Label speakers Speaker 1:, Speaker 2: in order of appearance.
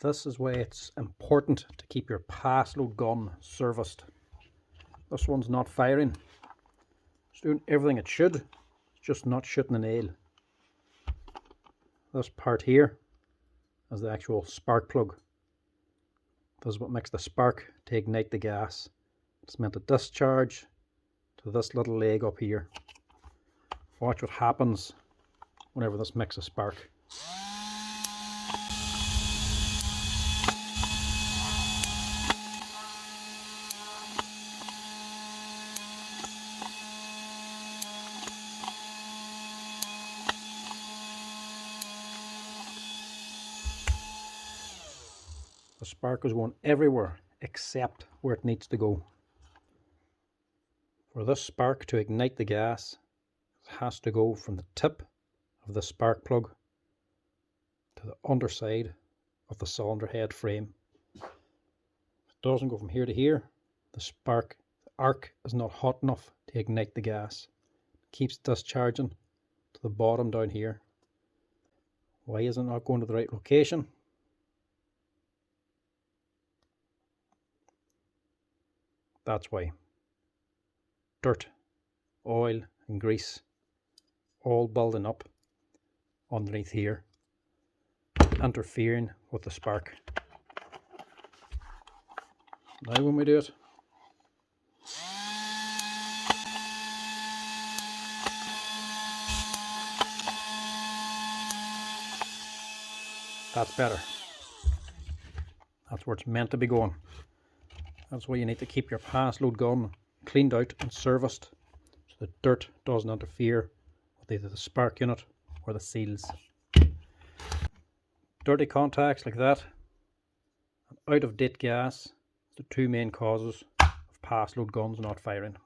Speaker 1: This is why it's important to keep your Paslode gun serviced. This one's not firing. It's doing everything it should. It's just not shooting a nail. This part here is the actual spark plug. This is what makes the spark to ignite the gas. It's meant to discharge to this little leg up here. Watch what happens whenever this makes a spark. The spark is going everywhere except where it needs to go. For this spark to ignite the gas, it has to go from the tip of the spark plug to the underside of the cylinder head frame. If it doesn't go from here to here, the arc is not hot enough to ignite the gas. It keeps discharging to the bottom down here. Why is it not going to the right location? That's why. Dirt, oil and grease all building up underneath here, interfering with the spark. Now when we do it, that's better. That's where it's meant to be going. That's why you need to keep your Paslode gun cleaned out and serviced so the dirt doesn't interfere with either the spark unit or the seals. Dirty contacts like that and out of date gas are the two main causes of Paslode guns not firing.